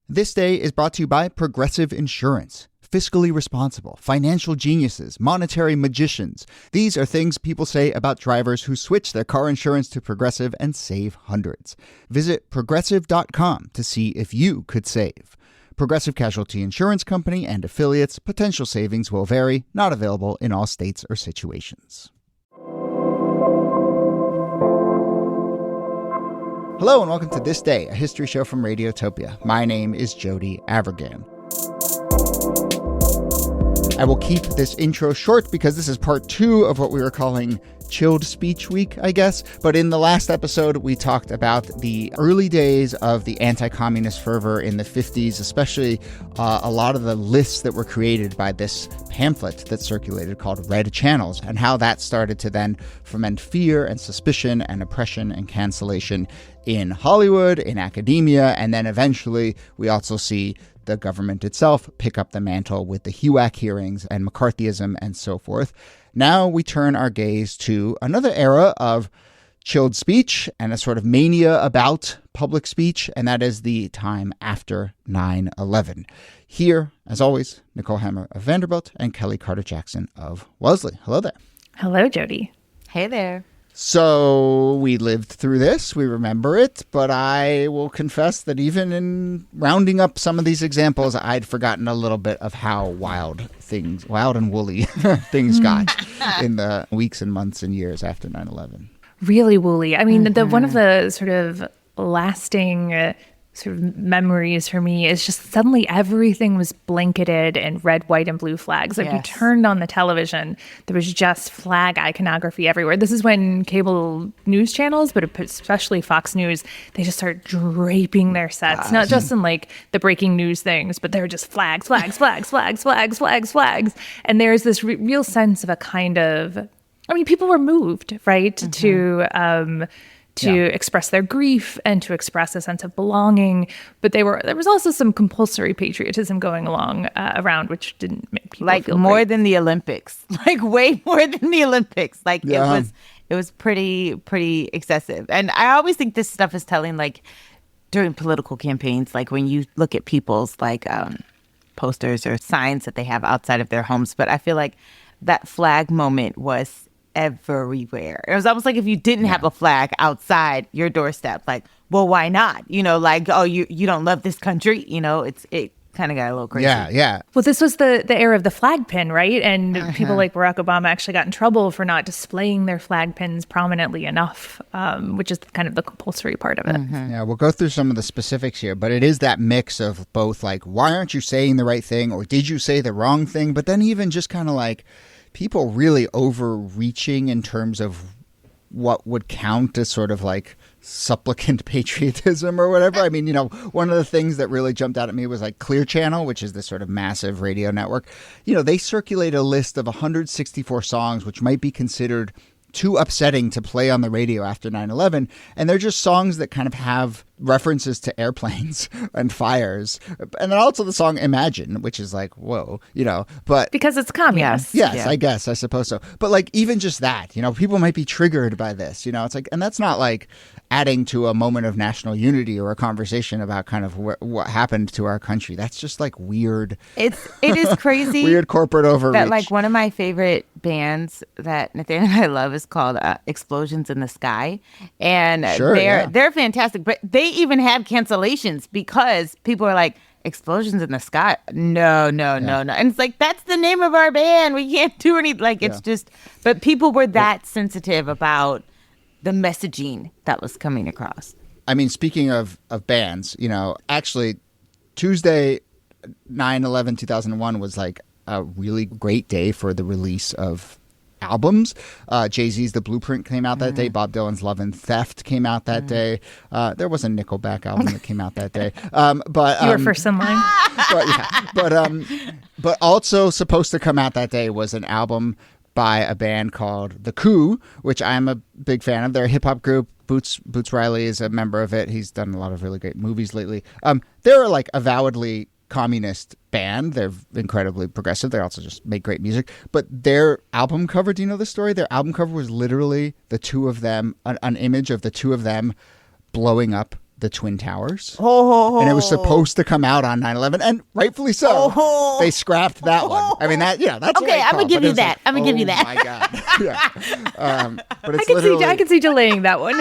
This day is brought to you by Progressive Insurance. Fiscally responsible, financial geniuses, monetary magicians. These are things people say about drivers who switch their car insurance to Progressive and save hundreds. Visit Progressive.com to see if you could save. Progressive Casualty Insurance Company and affiliates. Potential savings will vary. Not available in all states or situations. Hello and welcome to This Day, a history show from Radiotopia. My name is Jody Avirgan. I will keep this intro short because this is part 2 of what we were calling Chilled Speech Week, I guess. But in the last episode, we talked about the early days of the anti-communist fervor in the 50s, especially a lot of the lists that were created by this pamphlet that circulated called Red Channels, and how that started to then foment fear and suspicion and oppression and cancellation in Hollywood, in academia, and then eventually we also see the government itself pick up the mantle with the HUAC hearings and McCarthyism and so forth. Now we turn our gaze to another era of chilled speech and a sort of mania about public speech, and that is the time after 9/11. Here, as always, Nicole Hammer of Vanderbilt and Kelly Carter-Jackson of Wellesley. Hello there. Hello, Jody. Hey there. So we lived through this, we remember it, but I will confess that even in rounding up some of these examples, I'd forgotten a little bit of how wild and woolly things got in the weeks and months and years after 9/11. Really woolly. I mean, one of the sort of lasting sort of memories for me is just suddenly everything was blanketed in red, white, and blue flags. Like, you turned on the television, there was just flag iconography everywhere. This is when cable news channels, but especially Fox News, they just start draping their sets, not just in like the breaking news things, but they're just flags. And there's this real sense of a kind of, I mean, people were moved, right, to express their grief and to express a sense of belonging. But there was also some compulsory patriotism going along around, which didn't make people feel more great. than the Olympics, like way more than the Olympics. Like it was pretty excessive. And I always think this stuff is telling, like during political campaigns, like when you look at people's like posters or signs that they have outside of their homes. But I feel like that flag moment was everywhere. It was almost like if you didn't have a flag outside your doorstep, like, well, why not? You know, like, oh, you don't love this country. You know, it kind of got a little crazy. Yeah. Well, this was the era of the flag pin, right? And people like Barack Obama actually got in trouble for not displaying their flag pins prominently enough, which is kind of the compulsory part of it. Yeah, we'll go through some of the specifics here, but it is that mix of both like, why aren't you saying the right thing? Or did you say the wrong thing? But then even just kind of like, people really overreaching in terms of what would count as sort of like supplicant patriotism or whatever. I mean, you know, one of the things that really jumped out at me was like Clear Channel, which is this sort of massive radio network. You know, they circulate a list of 164 songs, which might be considered too upsetting to play on the radio after 9/11. And they're just songs that kind of have references to airplanes and fires. And then also the song Imagine, which is like, whoa, you know, but Because it's communist. Yes, I suppose so. But like, even just that, you know, people might be triggered by this, you know, it's like, and that's not like adding to a moment of national unity or a conversation about kind of what happened to our country. That's just like weird. It is crazy. Weird corporate overreach. That like one of my favorite bands that Nathaniel and I love is called Explosions in the Sky. And they're fantastic, but they even had cancellations because people are like, Explosions in the Sky? No. And it's like, that's the name of our band. We can't do anything. Like, it's just, but people were that sensitive about the messaging that was coming across. I mean, speaking of bands, you know, actually Tuesday, 9/11/2001 was like a really great day for the release of albums. Jay-Z's The Blueprint came out that day. Bob Dylan's Love and Theft came out that day. There was a Nickelback album that came out that day. But You were first in line. But also supposed to come out that day was an album by a band called The Coup, which I'm a big fan of. They're a hip-hop group. Boots Riley is a member of it. He's done a lot of really great movies lately. They're like avowedly communist band. They're incredibly progressive. They also just make great music. But their album cover, do you know the story? Their album cover was literally the two of them, an image of the two of them blowing up the Twin Towers. And it was supposed to come out on 9/11, and rightfully so. They scrapped that one. I mean, that's okay. I'm gonna give you that. I'm gonna give you that. Oh my God. Yeah. But it's I can see delaying that one.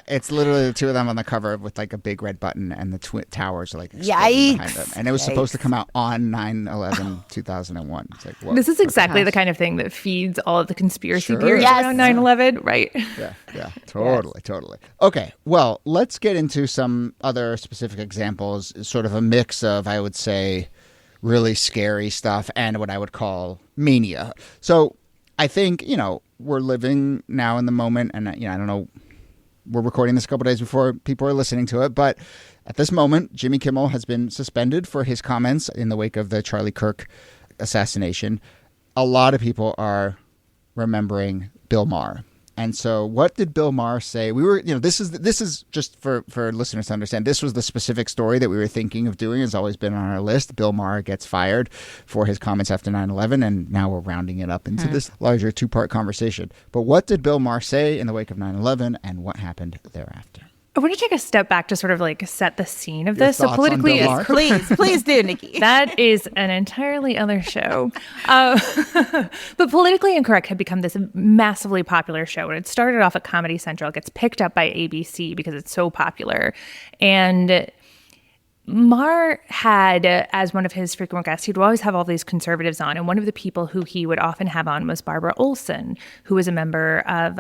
It's literally the two of them on the cover with like a big red button, and the Twin Towers are like yikes behind them. And it was supposed to come out on 9/11/2001. It's like, this is exactly the kind of thing that feeds all of the conspiracy theories around 9/11, right? Yeah, totally. Okay, well, let's get into some other specific examples, sort of a mix of, I would say, really scary stuff and what I would call mania. So I think, we're living now in the moment, and, I don't know, we're recording this a couple days before people are listening to it, but at this moment, Jimmy Kimmel has been suspended for his comments in the wake of the Charlie Kirk assassination. A lot of people are remembering Bill Maher. And so what did Bill Maher say? We were, this is just for listeners to understand, this was the specific story that we were thinking of doing. It's always been on our list. Bill Maher gets fired for his comments after 9/11, and now we're rounding it up into this larger two-part conversation. But what did Bill Maher say in the wake of 9/11, and what happened thereafter? I want to take a step back to sort of like set the scene of this. So politically, please do, Nikki. That is an entirely other show. But Politically Incorrect had become this massively popular show. And it started off at Comedy Central. It gets picked up by ABC because it's so popular. And Maher had, as one of his frequent guests, he'd always have all these conservatives on. And one of the people who he would often have on was Barbara Olson, who was a member of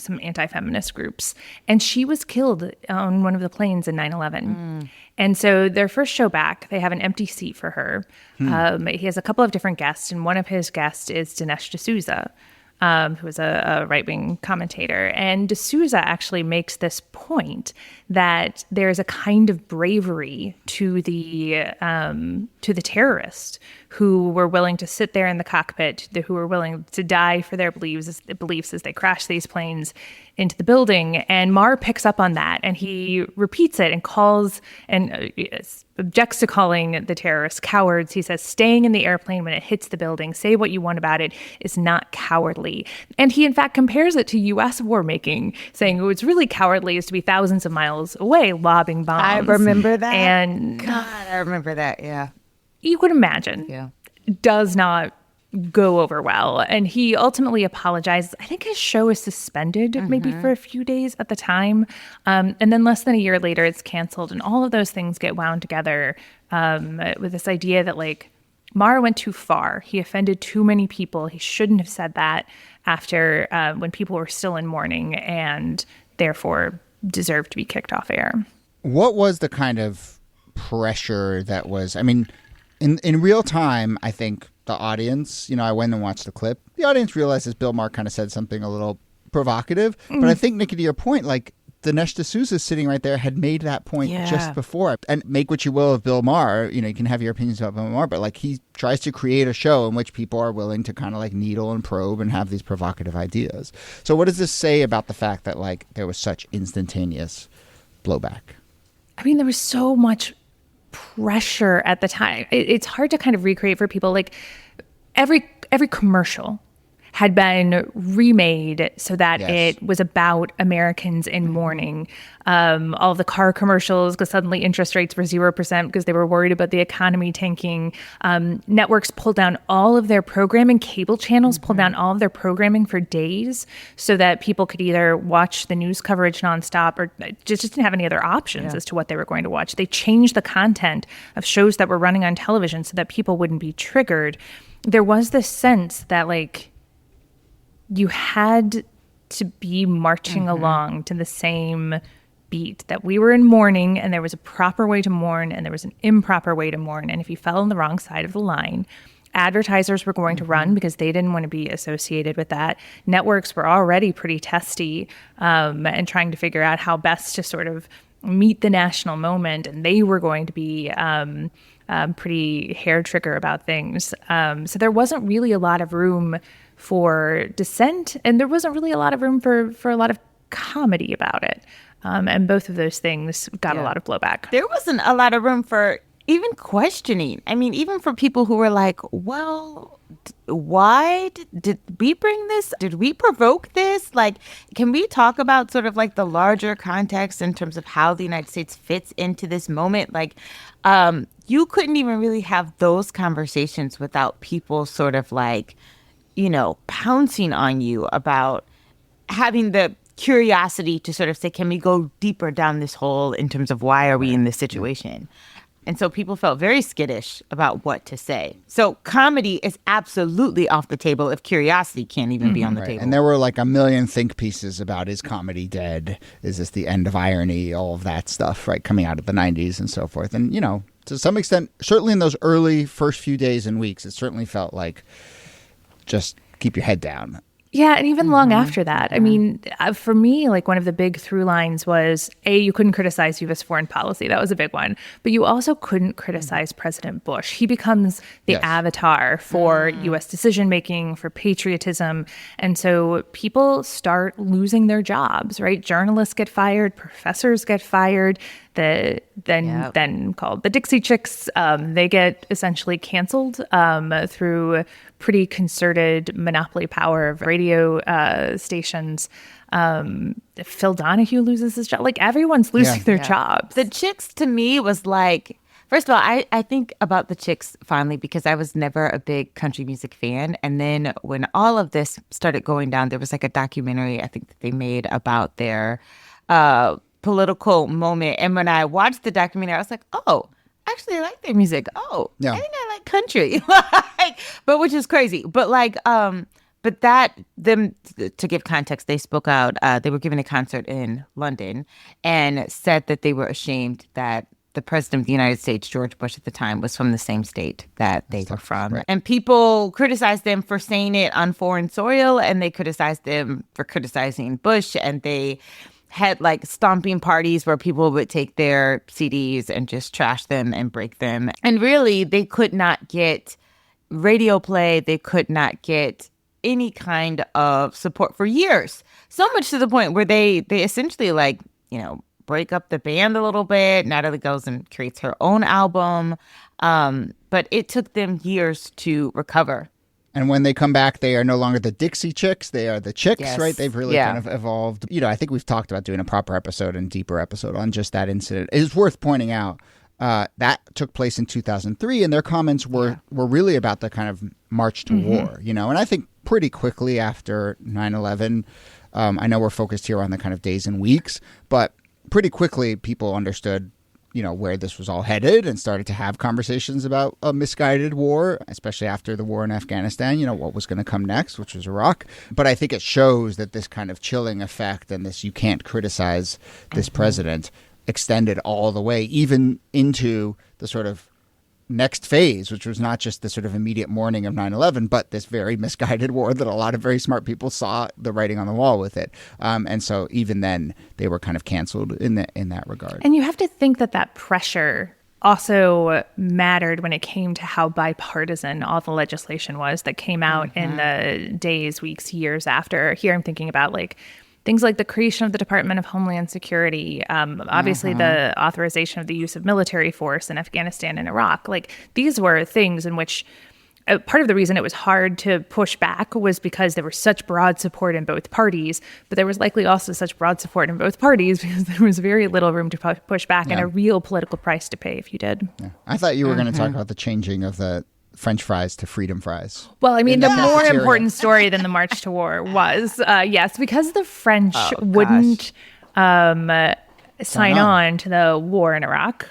some anti-feminist groups. And she was killed on one of the planes in 9/11. And so their first show back, they have an empty seat for her. He has a couple of different guests, and one of his guests is Dinesh D'Souza, who is a right-wing commentator. And D'Souza actually makes this point that there's a kind of bravery to the terrorists who were willing to sit there in the cockpit, who were willing to die for their beliefs as they crash these planes into the building. And Maher picks up on that, and he repeats it and calls and objects to calling the terrorists cowards. He says, staying in the airplane when it hits the building, say what you want about it, is not cowardly. And he, in fact, compares it to U.S. war making, saying what's really cowardly is to be thousands of miles away lobbing bombs. I remember that. And God, I remember that, yeah. You could imagine. Does not go over well. And he ultimately apologizes. I think his show is suspended maybe for a few days at the time. And then less than a year later, it's canceled. And all of those things get wound together with this idea that, like, Maher went too far. He offended too many people. He shouldn't have said that after when people were still in mourning, and therefore deserved to be kicked off air. What was the kind of pressure that was, I mean, in real time, I think the audience, I went and watched the clip. The audience realizes Bill Maher kind of said something a little provocative. But I think, Nikki, to your point, like, Dinesh D'Souza sitting right there had made that point just before. And make what you will of Bill Maher. You can have your opinions about Bill Maher, but like, he tries to create a show in which people are willing to kind of like needle and probe and have these provocative ideas. So what does this say about the fact that like there was such instantaneous blowback? I mean, there was so much pressure at the time. It's hard to kind of recreate for people. Like every commercial had been remade so that it was about Americans in mourning. All the car commercials, because suddenly interest rates were 0% because they were worried about the economy tanking. Networks pulled down all of their programming. Cable channels pulled down all of their programming for days so that people could either watch the news coverage nonstop or just didn't have any other options as to what they were going to watch. They changed the content of shows that were running on television so that people wouldn't be triggered. There was this sense that, like, you had to be marching along to the same beat, that we were in mourning and there was a proper way to mourn and there was an improper way to mourn. And if you fell on the wrong side of the line, advertisers were going to run because they didn't want to be associated with that. Networks were already pretty testy and trying to figure out how best to sort of meet the national moment. And they were going to be pretty hair trigger about things. So there wasn't really a lot of room for dissent, and there wasn't really a lot of room for a lot of comedy about it. And both of those things got a lot of blowback. There wasn't a lot of room for even questioning. I mean, even for people who were like, well, why did we bring this? Did we provoke this? Like, can we talk about sort of like the larger context in terms of how the United States fits into this moment? Like, you couldn't even really have those conversations without people sort of like, pouncing on you about having the curiosity to sort of say, can we go deeper down this hole in terms of why are we in this situation? And so people felt very skittish about what to say. So comedy is absolutely off the table if curiosity can't even be on the table. And there were like a million think pieces about, is comedy dead? Is this the end of irony? All of that stuff, right, coming out of the 90s and so forth. And, to some extent, certainly in those early first few days and weeks, it certainly felt like just keep your head down. Yeah, and even long after that. I mean, for me, like one of the big through lines was, you couldn't criticize U.S. foreign policy. That was a big one. But you also couldn't criticize President Bush. He becomes the avatar for U.S. decision-making, for patriotism. And so people start losing their jobs, right? Journalists get fired, professors get fired. Then called the Dixie Chicks, they get essentially canceled through pretty concerted monopoly power of radio stations. Phil Donahue loses his job. Like, everyone's losing their jobs. The Chicks, to me, was like, first of all, I think about the Chicks fondly because I was never a big country music fan. And then when all of this started going down, there was like a documentary I think that they made about their political moment. And when I watched the documentary, I was like, oh, actually I like their music. Oh, I think I like country. But which is crazy. But but them, to give context, they spoke out, they were giving a concert in London and said that they were ashamed that the president of the United States, George Bush at the time, was from the same state that they were from. Right. And people criticized them for saying it on foreign soil, and they criticized them for criticizing Bush, and they had like stomping parties where people would take their CDs and just trash them and break them. And really, they could not get radio play. They could not get any kind of support for years. So much to the point where they essentially break up the band a little bit. Natalie goes and creates her own album. But it took them years to recover. And when they come back, they are no longer the Dixie Chicks. They are the Chicks, right? They've really kind of evolved. I think we've talked about doing a proper episode and deeper episode on just that incident. It is worth pointing out that took place in 2003, and their comments were really about the kind of march to war, And I think pretty quickly after 9/11, I know we're focused here on the kind of days and weeks, but pretty quickly people understood where this was all headed and started to have conversations about a misguided war, especially after the war in Afghanistan, what was going to come next, which was Iraq. But I think it shows that this kind of chilling effect and this you can't criticize this president extended all the way, even into the sort of next phase, which was not just the sort of immediate mourning of 9/11, but this very misguided war that a lot of very smart people saw the writing on the wall with it. And so even then they were kind of canceled in that regard. And you have to think that pressure also mattered when it came to how bipartisan all the legislation was that came out in the days, weeks, years after. Here I'm thinking about things like the creation of the Department of Homeland Security, obviously the authorization of the use of military force in Afghanistan and Iraq. These were things in which part of the reason it was hard to push back was because there was such broad support in both parties, but there was likely also such broad support in both parties because there was very little room to push back and a real political price to pay if you did. Yeah. I thought you were going to talk about the changing of the French fries to freedom fries. Well, I mean, the more important story than the March to War was, yes, because the French wouldn't sign on to the war in Iraq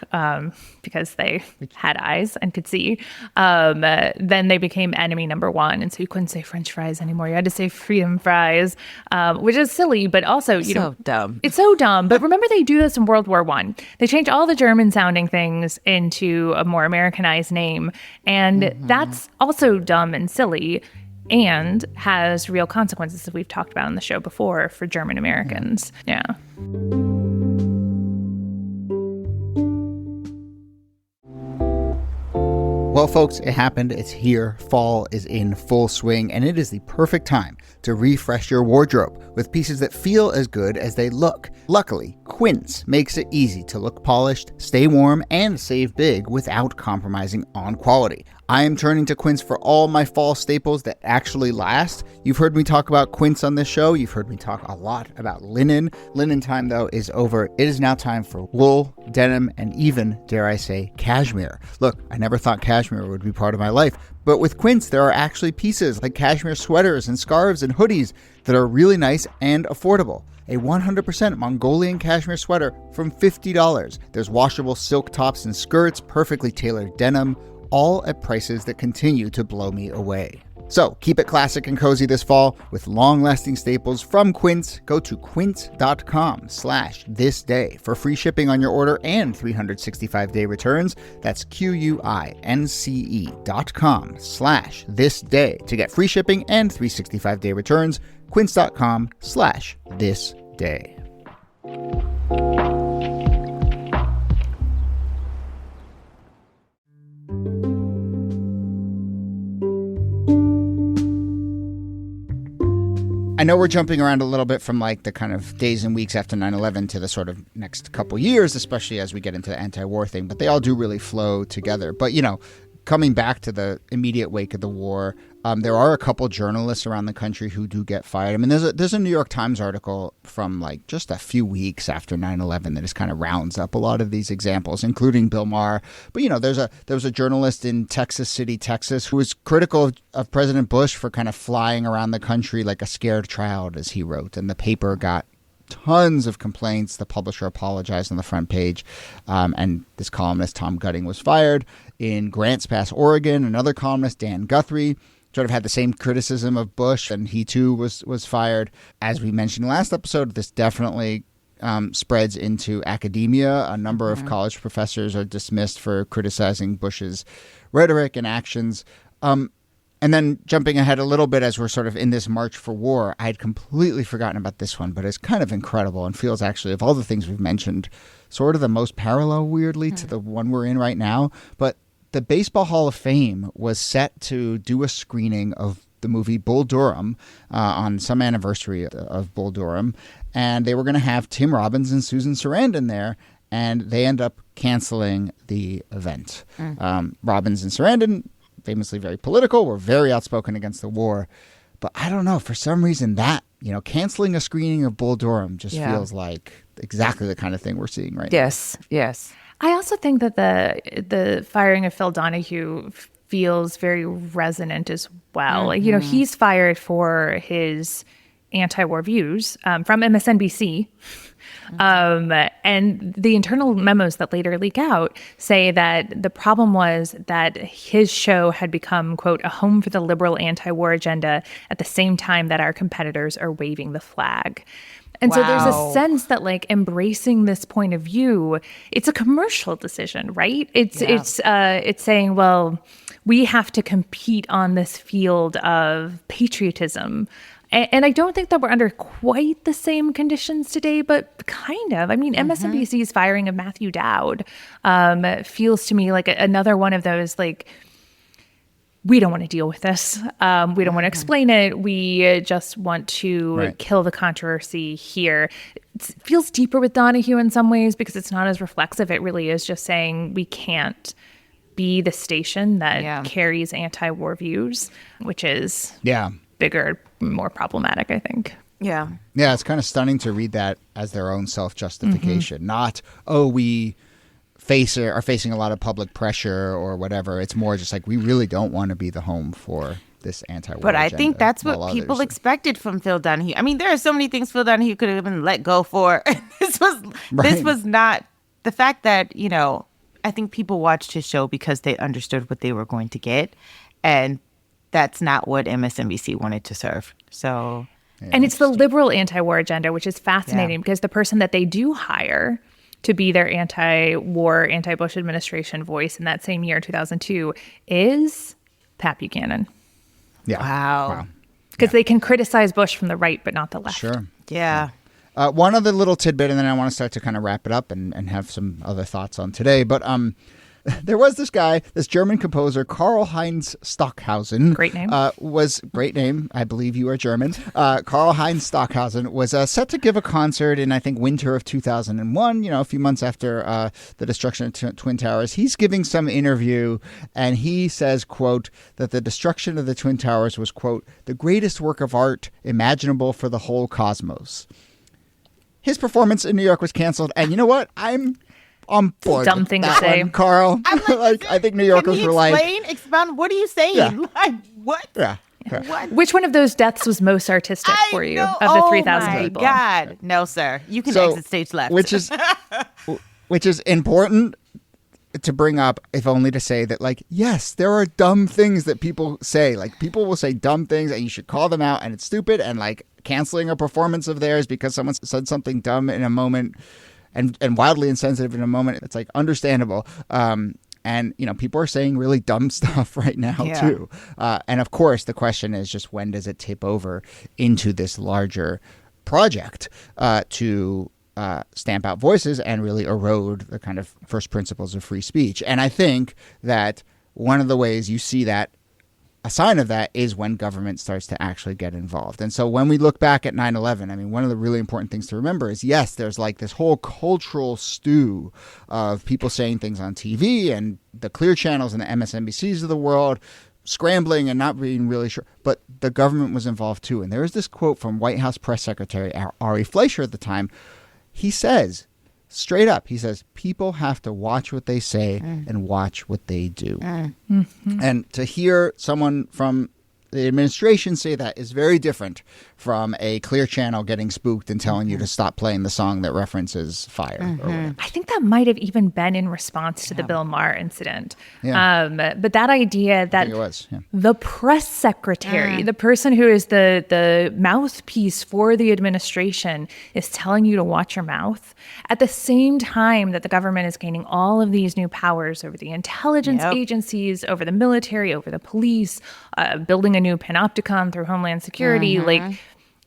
because they had eyes and could see. Then they became enemy number one. And so you couldn't say French fries anymore. You had to say freedom fries, which is silly, but also, dumb. It's so dumb. But remember, they do this in World War I. They change all the German sounding things into a more Americanized name. And that's also dumb and silly and has real consequences that we've talked about on the show before for German Americans. Yeah. Well, folks, it happened. It's here. Fall is in full swing, and it is the perfect time to refresh your wardrobe with pieces that feel as good as they look. Luckily, Quince makes it easy to look polished, stay warm, and save big without compromising on quality. I am turning to Quince for all my fall staples that actually last. You've heard me talk about Quince on this show. You've heard me talk a lot about linen. Linen time, though, is over. It is now time for wool, denim, and even, dare I say, cashmere. Look, I never thought cashmere would be part of my life, but with Quince, there are actually pieces like cashmere sweaters and scarves and hoodies that are really nice and affordable. A 100% Mongolian cashmere sweater from $50. There's washable silk tops and skirts, perfectly tailored denim, all at prices that continue to blow me away. So keep it classic and cozy this fall with long-lasting staples from Quince. Go to quince.com/thisday for free shipping on your order and 365-day returns. That's QUINCE.com/thisday to get free shipping and 365-day returns. Quince.com/thisday. I know we're jumping around a little bit from like the kind of days and weeks after 9/11 to the sort of next couple years, especially as we get into the anti-war thing, but they all do really flow together. But, you know, coming back to the immediate wake of the war, there are a couple journalists around the country who do get fired. I mean, there's a New York Times article from like just a few weeks after 9/11 that just kind of rounds up a lot of these examples, including Bill Maher. But, you know, there was a journalist in Texas City, Texas, who was critical of President Bush for kind of flying around the country like a scared child, as he wrote. And the paper got tons of complaints. The publisher apologized on the front page. And this columnist, Tom Gutting, was fired. In Grants Pass, Oregon, another columnist, Dan Guthrie, sort of had the same criticism of Bush, and he too was fired. As we mentioned last episode, this definitely spreads into academia. A number of college professors are dismissed for criticizing Bush's rhetoric and actions. And then jumping ahead a little bit as we're sort of in this march for war, I had completely forgotten about this one, but it's kind of incredible and feels actually, of all the things we've mentioned, sort of the most parallel, weirdly, to the one we're in right now. But the Baseball Hall of Fame was set to do a screening of the movie Bull Durham on some anniversary of Bull Durham, and they were going to have Tim Robbins and Susan Sarandon there, and they end up canceling the event. Robbins and Sarandon, famously very political, were very outspoken against the war, but I don't know, for some reason that, you know, canceling a screening of Bull Durham just feels like exactly the kind of thing we're seeing right now. Yes. I also think that the firing of Phil Donahue feels very resonant as well. You know, he's fired for his anti-war views from MSNBC. And the internal memos that later leak out say that the problem was that his show had become, quote, a home for the liberal anti-war agenda at the same time that our competitors are waving the flag. And so there's a sense that like embracing this point of view, it's a commercial decision, right? It's saying, well, we have to compete on this field of patriotism. And I don't think that we're under quite the same conditions today, but kind of. I mean, MSNBC's firing of Matthew Dowd feels to me like another one of those, like, we don't want to deal with this. We don't want to explain it. We just want to kill the controversy here. It feels deeper with Donahue in some ways because it's not as reflexive. It really is just saying we can't be the station that carries anti-war views, which is bigger, more problematic, I think. Yeah, it's kind of stunning to read that as their own self-justification. Not, we are facing a lot of public pressure or whatever. It's more just like, we really don't want to be the home for this anti-war But I agenda, think that's what people expected from Phil Donahue. I mean, there are so many things Phil Donahue could have been let go for. This was not the fact that, you know, I think people watched his show because they understood what they were going to get, and that's not what MSNBC wanted to serve. So, and it's the liberal anti-war agenda, which is fascinating because the person that they do hire to be their anti-war, anti-Bush administration voice in that same year, 2002, is Pat Buchanan. Yeah. Wow. Because they can criticize Bush from the right, but not the left. Sure. Yeah. One other little tidbit, and then I want to start to kind of wrap it up and have some other thoughts on today. But there was this guy, this German composer, Karl-Heinz Stockhausen. Great name. Great name. I believe you are German. Karl-Heinz Stockhausen was set to give a concert in, I think, winter of 2001, a few months after the destruction of Twin Towers. He's giving some interview, and he says, quote, that the destruction of the Twin Towers was, quote, the greatest work of art imaginable for the whole cosmos. His performance in New York was canceled, and you know what? I'm on board. Dumb thing to say, Carl. I think New Yorkers were like, expound. What are you saying? Yeah. Like what? Yeah. What? Which one of those deaths was most artistic for you of the 3,000 people? Oh my God, no, sir. You can exit stage left. Which is important to bring up, if only to say that, like, yes, there are dumb things that people say. Like, people will say dumb things, and you should call them out, and it's stupid, and like canceling a performance of theirs because someone said something dumb in a moment. And wildly insensitive in a moment, it's like understandable. And, people are saying really dumb stuff right now, too. And of course, the question is just when does it tip over into this larger project to stamp out voices and really erode the kind of first principles of free speech. And I think that one of the ways you see that, a sign of that, is when government starts to actually get involved. And so when we look back at 9/11, I mean, one of the really important things to remember is, yes, there's like this whole cultural stew of people saying things on TV and the Clear Channels and the MSNBCs of the world scrambling and not being really sure. But the government was involved too. And there is this quote from White House Press Secretary Ari Fleischer at the time. He says, straight up, he says, people have to watch what they say and watch what they do. Mm-hmm. And to hear someone from the administration say that is very different from a Clear Channel getting spooked and telling you to stop playing the song that references fire. I think that might have even been in response to the Bill Maher incident. Yeah. But that idea that the press secretary, the person who is the mouthpiece for the administration, is telling you to watch your mouth at the same time that the government is gaining all of these new powers over the intelligence agencies, over the military, over the police, building a new panopticon through Homeland Security. Like,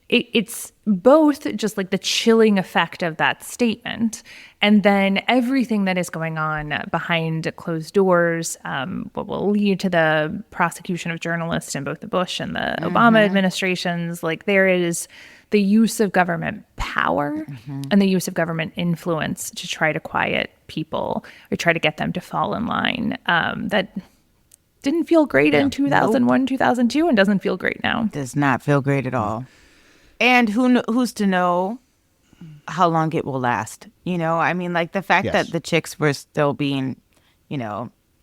it's both just like the chilling effect of that statement, and then everything that is going on behind closed doors, what will lead to the prosecution of journalists in both the Bush and the Obama administrations. Like, there is the use of government power and the use of government influence to try to quiet people or try to get them to fall in line. That didn't feel great in 2001, 2002, and doesn't feel great now. Does not feel great at all. And who's to know how long it will last? I mean, like the fact that the chicks were still being,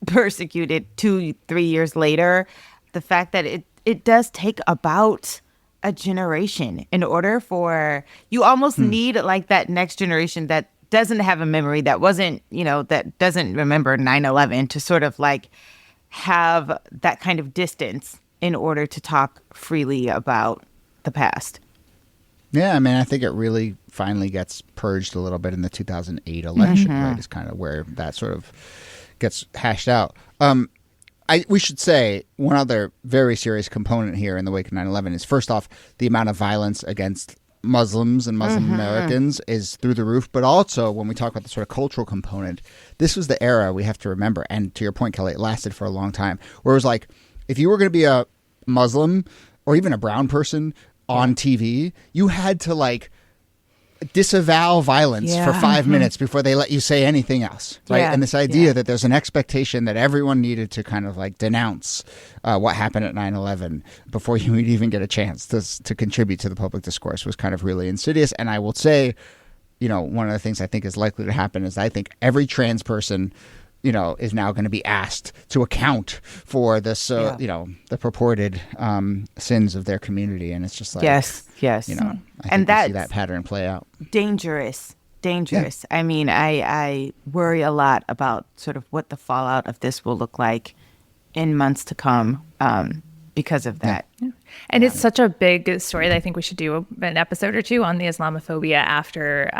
persecuted 2-3 years later, the fact that it does take about a generation in order for, you almost need like that next generation that doesn't have a memory, that wasn't, that doesn't remember 9/11 to sort of like have that kind of distance in order to talk freely about the past. Yeah, I mean, I think it really finally gets purged a little bit in the 2008 election, right? Is kind of where that sort of gets hashed out. We should say one other very serious component here in the wake of 9/11 is, first off, the amount of violence against Muslims and Muslim Americans is through the roof. But also, when we talk about the sort of cultural component, this was the era we have to remember. And to your point, Kelly, it lasted for a long time, where it was like, if you were going to be a Muslim or even a brown person on TV, you had to like disavow violence for 5 minutes before they let you say anything else, right? And this idea that there's an expectation that everyone needed to kind of like denounce what happened at 9/11 before you would even get a chance to contribute to the public discourse was kind of really insidious. And I will say, one of the things I think is likely to happen is I think every trans person is now going to be asked to account for this, the purported sins of their community. And it's just like, yes. I think we see that pattern play out. Dangerous. Yeah. I mean, I worry a lot about sort of what the fallout of this will look like in months to come because of that. Yeah. And it's such a big story that I think we should do an episode or two on the Islamophobia after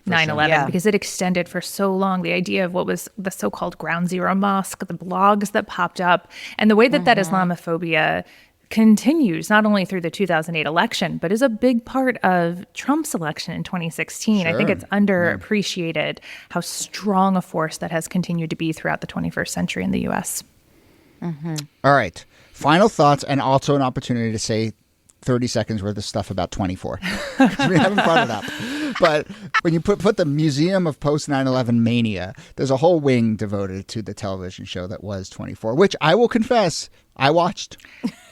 9/11, because it extended for so long. The idea of what was the so-called Ground Zero Mosque, the blogs that popped up, and the way that that Islamophobia continues not only through the 2008 election, but is a big part of Trump's election in 2016. Sure. I think it's underappreciated how strong a force that has continued to be throughout the 21st century in the U.S. Mm-hmm. All right. Final thoughts, and also an opportunity to say 30 seconds worth of stuff about 24. We haven't brought it up. But when you put the Museum of Post-911 Mania, there's a whole wing devoted to the television show that was 24, which I will confess I watched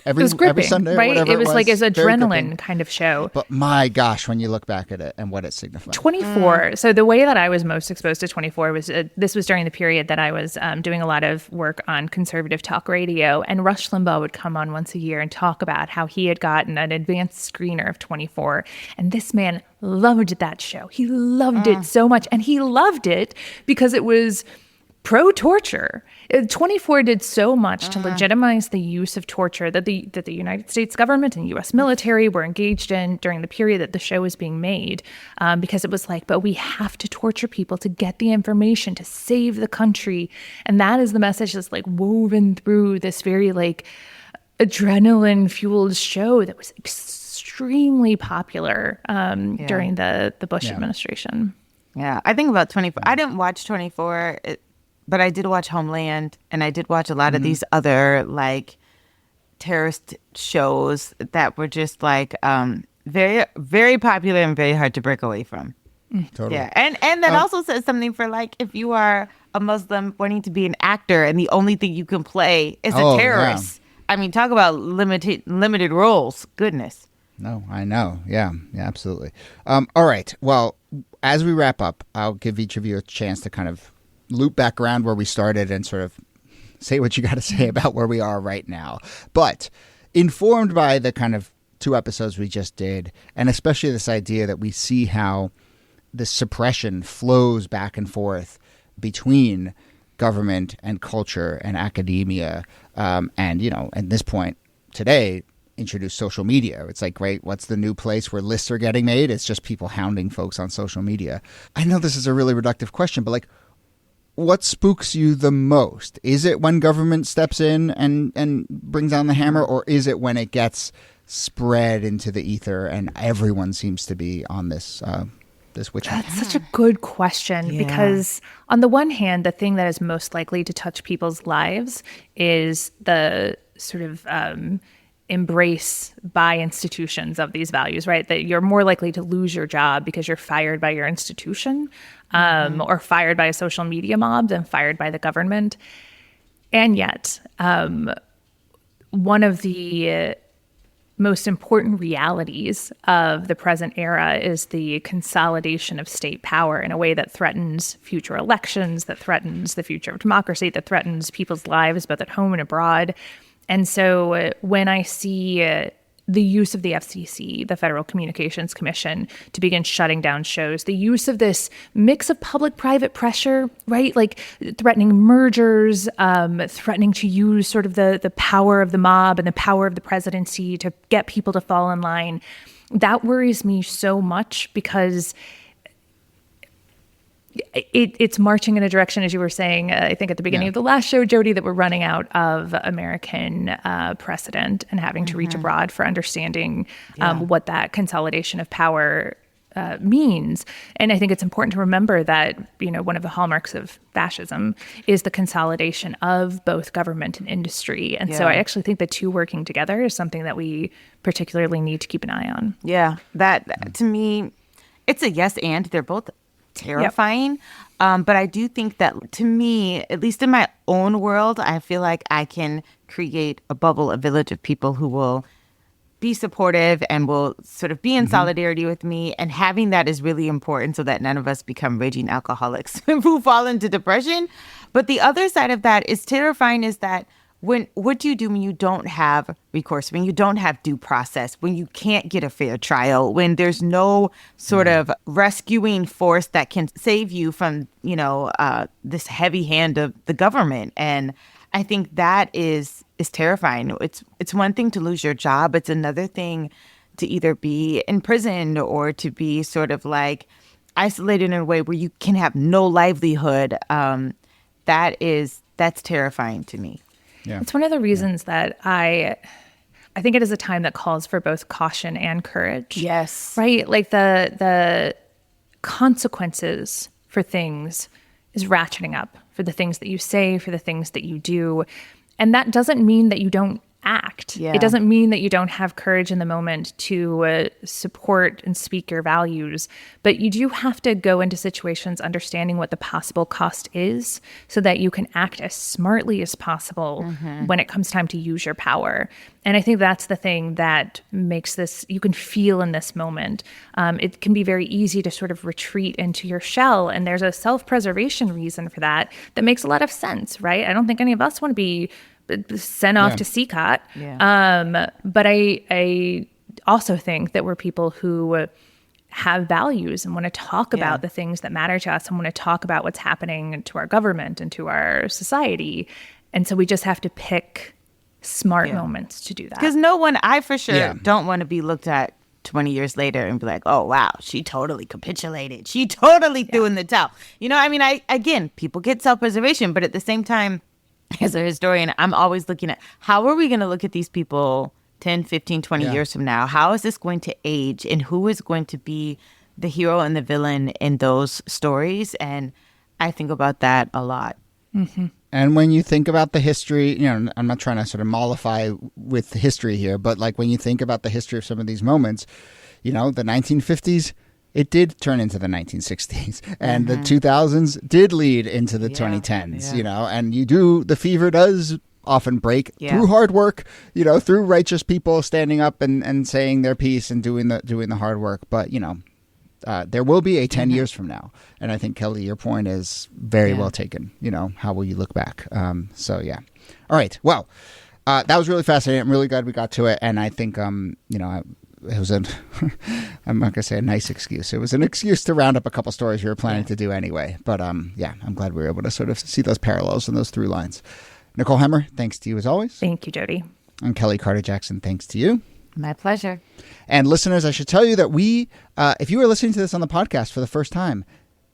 every Sunday, right? Whatever it was like his adrenaline gripping. kind of show. But my gosh, when you look back at it and what it signified. 24. So the way that I was most exposed to 24 was this was during the period that I was doing a lot of work on conservative talk radio, and Rush Limbaugh would come on once a year and talk about how he had gotten an advanced screener of 24, and this man loved that show. He loved it so much, and he loved it because it was pro-torture. 24 did so much to legitimize the use of torture that the United States government and U.S. military were engaged in during the period that the show was being made, because it was like, but we have to torture people to get the information to save the country. And that is the message that's like woven through this very like adrenaline-fueled show that was extremely popular during the Bush administration. Yeah, I think about 24. I didn't watch 24, but I did watch Homeland, and I did watch a lot of these other like terrorist shows that were just like very, very popular and very hard to break away from. Totally. Yeah, and that also says something for like if you are a Muslim wanting to be an actor and the only thing you can play is a terrorist. Yeah. I mean, talk about limited roles. Goodness. No, I know. Yeah, absolutely. All right. Well, as we wrap up, I'll give each of you a chance to kind of loop back around where we started and sort of say what you got to say about where we are right now. But informed by the kind of 2 episodes we just did, and especially this idea that we see how this suppression flows back and forth between government and culture and academia, and, you know, at this point today, introduce social media. It's like, great, what's the new place where lists are getting made? It's just people hounding folks on social media. I know this is a really reductive question, but like, what spooks you the most? Is it when government steps in and brings down the hammer, or is it when it gets spread into the ether and everyone seems to be on this witch hunt? That's such a good question, because on the one hand, the thing that is most likely to touch people's lives is the sort of embrace by institutions of these values, right? That you're more likely to lose your job because you're fired by your institution, or fired by a social media mob than fired by the government. And yet, one of the most important realities of the present era is the consolidation of state power in a way that threatens future elections, that threatens the future of democracy, that threatens people's lives both at home and abroad. And so when I see the use of the FCC, the Federal Communications Commission, to begin shutting down shows, the use of this mix of public-private pressure, right? Like threatening mergers, threatening to use sort of the power of the mob and the power of the presidency to get people to fall in line. That worries me so much because it's marching in a direction, as you were saying, I think at the beginning of the last show, Jody, that we're running out of American precedent and having to reach abroad for understanding what that consolidation of power means. And I think it's important to remember that, you know, one of the hallmarks of fascism is the consolidation of both government and industry. And so I actually think the two working together is something that we particularly need to keep an eye on. Yeah, that to me, it's a yes and. They're both terrifying. But I do think that, to me, at least in my own world, I feel like I can create a bubble, a village of people who will be supportive and will sort of be in solidarity with me. And having that is really important so that none of us become raging alcoholics who fall into depression. But the other side of that is terrifying, is that what do you do when you don't have recourse, when you don't have due process, when you can't get a fair trial, when there's no sort of rescuing force that can save you from, you know, this heavy hand of the government? And I think that is terrifying. It's one thing to lose your job. It's another thing to either be in prison or to be sort of like isolated in a way where you can have no livelihood. That's terrifying to me. Yeah. It's one of the reasons that I I think it is a time that calls for both caution and courage. Yes. Right? Like the consequences for things is ratcheting up, for the things that you say, for the things that you do. And that doesn't mean that you don't act. Yeah. It doesn't mean that you don't have courage in the moment to support and speak your values, but you do have to go into situations understanding what the possible cost is so that you can act as smartly as possible when it comes time to use your power. And I think that's the thing that makes this, you can feel in this moment. It can be very easy to sort of retreat into your shell. And there's a self-preservation reason for that makes a lot of sense, right? I don't think any of us want to be sent off to CCOT. Yeah. But I also think that we're people who have values and want to talk about the things that matter to us and want to talk about what's happening to our government and to our society. And so we just have to pick smart moments to do that. Because I for sure don't want to be looked at 20 years later and be like, oh, wow, she totally capitulated. She totally threw in the towel. You know, I mean, again, people get self-preservation, but at the same time, as a historian, I'm always looking at how are we going to look at these people 10, 15, 20 years from now? How is this going to age? And who is going to be the hero and the villain in those stories? And I think about that a lot. Mm-hmm. And when you think about the history, you know, I'm not trying to sort of mollify with history here, but like when you think about the history of some of these moments, you know, the 1950s, it did turn into the 1960s, and the 2000s did lead into the 2010s, you know, and the fever does often break through hard work, you know, through righteous people standing up and saying their piece and doing the hard work. But, you know, there will be a 10 years from now. And I think, Kelly, your point is very well taken. You know, how will you look back? So, yeah. All right. Well, that was really fascinating. I'm really glad we got to it. And I think, you know, it was I'm not going to say a nice excuse. It was an excuse to round up a couple stories we were planning to do anyway. But yeah, I'm glad we were able to sort of see those parallels and those through lines. Nicole Hemmer, thanks to you as always. Thank you, Jody. And Kelly Carter-Jackson, thanks to you. My pleasure. And listeners, I should tell you that if you are listening to this on the podcast for the first time,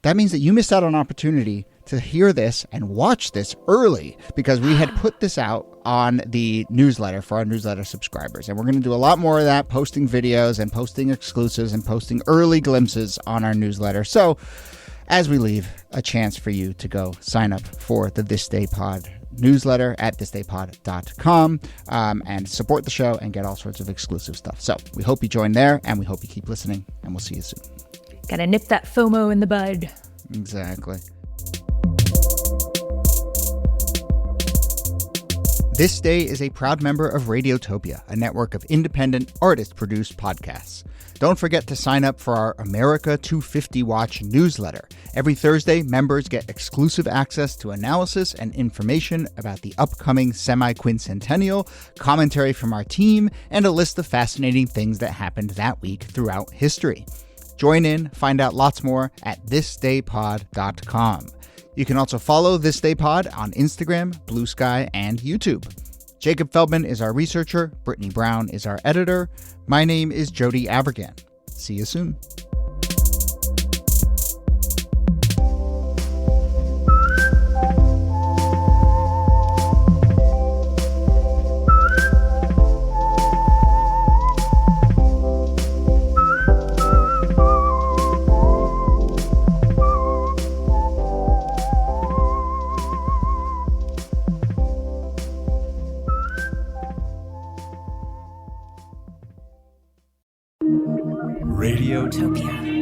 that means that you missed out on an opportunity to hear this and watch this early because we had put this out on the newsletter for our newsletter subscribers. And we're going to do a lot more of that, posting videos and posting exclusives and posting early glimpses on our newsletter. So as we leave, a chance for you to go sign up for the This Day Pod newsletter at thisdaypod.com and support the show and get all sorts of exclusive stuff. So we hope you join there and we hope you keep listening, and we'll see you soon. Gotta nip that FOMO in the bud. Exactly. This Day is a proud member of Radiotopia, a network of independent, artist-produced podcasts. Don't forget to sign up for our America250 Watch newsletter. Every Thursday, members get exclusive access to analysis and information about the upcoming semi-quincentennial, commentary from our team, and a list of fascinating things that happened that week throughout history. Join in, find out lots more at thisdaypod.com. You can also follow This Day Pod on Instagram, Blue Sky, and YouTube. Jacob Feldman is our researcher. Brittany Brown is our editor. My name is Jody Abergan. See you soon. Radiotopia.